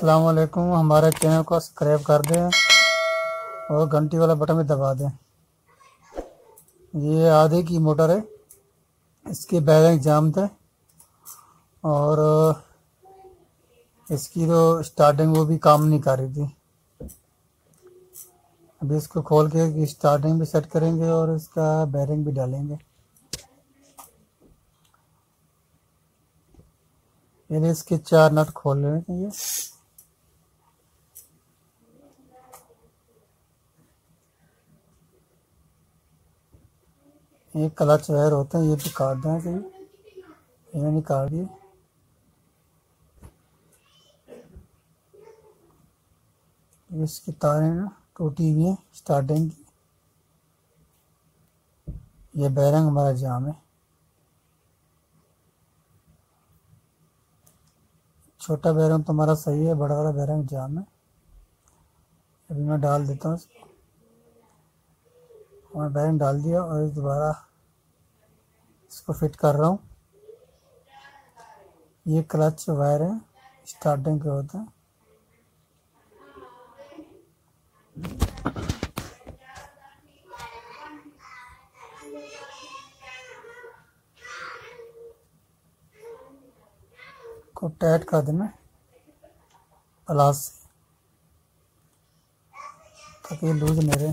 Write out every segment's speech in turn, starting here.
अस्सलाम वालेकुम। हमारे चैनल को सब्सक्राइब कर दें और घंटी वाला बटन भी दबा दें। ये आधे की मोटर है, इसके बैरिंग जाम थे और इसकी जो स्टार्टिंग वो भी काम नहीं कर रही थी। अभी इसको खोल के स्टार्टिंग भी सेट करेंगे और इसका बैरिंग भी डालेंगे। ये इसके 4 नट खोल लेने चाहिए। ये क्लच वायर होते हैं, ये भी काट देना चाहिए। ये नहीं काट दिए। इसकी तारें ना टूटी हुई है स्टार्टिंग की। ये बैरिंग हमारा जाम है। छोटा बैरिंग तो हमारा सही है, बड़ा वाला बैरिंग जाम है। अभी मैं डाल देता हूँ इसको। मैं बैरिंग डाल दिया और दोबारा इसको फिट कर रहा हूँ। ये क्लच वायर है, स्टार्टिंग के होते हैं। को टाइट कर देना प्लास से ताकि लूज नहीं रहे।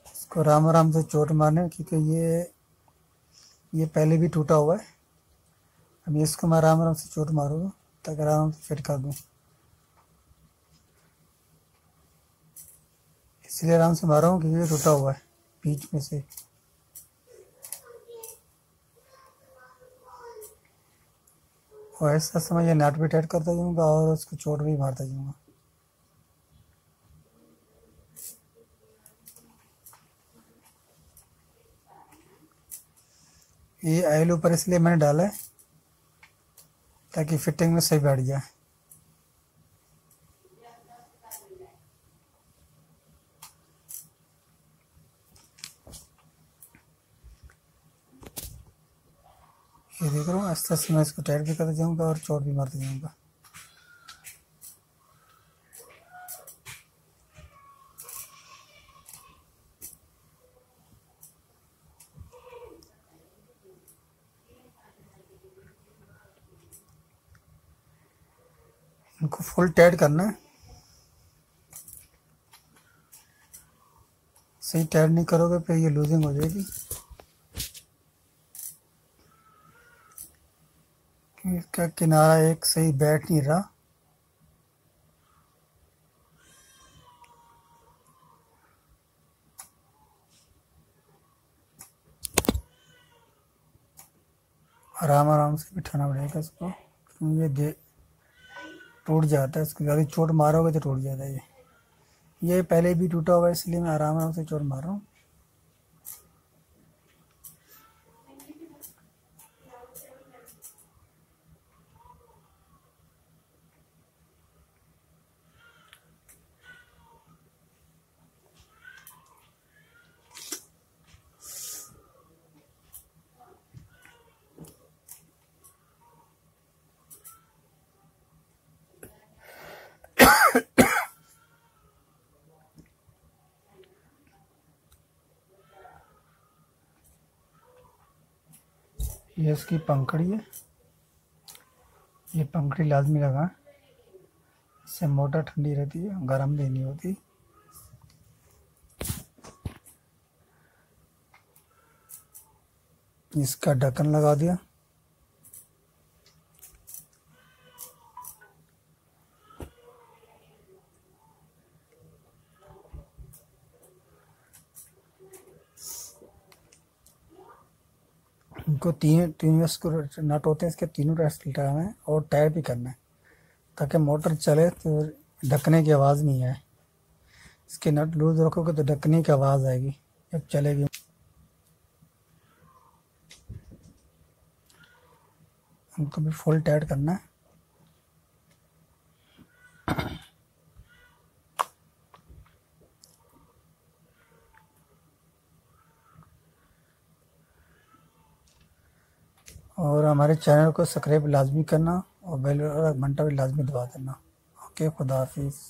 इसको आराम आराम से चोट मारने, क्योंकि ये पहले भी टूटा हुआ है। अभी इसको मैं आराम आराम से चोट मारूंगा ताकि आराम से फिट कर दूँ। इसलिए आराम से मारा हूँ क्योंकि ये टूटा हुआ है बीच में से। और ऐसा समय ये नट भी टाइट करता जाऊँगा और उसको चोट भी मारता जाऊँगा। ये ऑयल ऊपर इसलिए मैंने डाला है ताकि फिटिंग में सही बैठ जाए। ये देख रहा हूँ, आस्ते आस्ते मैं इसको टाइट भी करता जाऊँगा और चोट भी मारता जाऊँगा। इनको फुल टाइट करना है। सही टाइट नहीं करोगे फिर ये लूजिंग हो जाएगी। इसका किनारा एक सही बैठ नहीं रहा। आराम आराम से बिठाना पड़ेगा इसको, ये टूट जाता है। इसको ज़्यादा चोट मारोगे तो टूट जाता है। ये पहले भी टूटा हुआ है, इसलिए मैं आराम आराम से चोट मार रहा हूँ। ये इसकी पंखड़ी है, ये पंखड़ी लाजमी लगा, इससे मोटर ठंडी रहती है, गर्म भी नहीं होती। इसका ढक्कन लगा दिया। इनको तीन नट होते हैं, इसके तीनों टेस्ट लगाना है और टाइट भी करना है ताकि मोटर चले तो ढकने की आवाज़ नहीं आए। इसके नट लूज रखोगे तो ढकने की आवाज़ आएगी जब चलेगी। इनको भी फुल टाइट करना है। और हमारे चैनल को सब्सक्राइब लाजमी करना और बेल और घंटा भी लाजमी दबा देना। ओके, खुदा हाफिज़।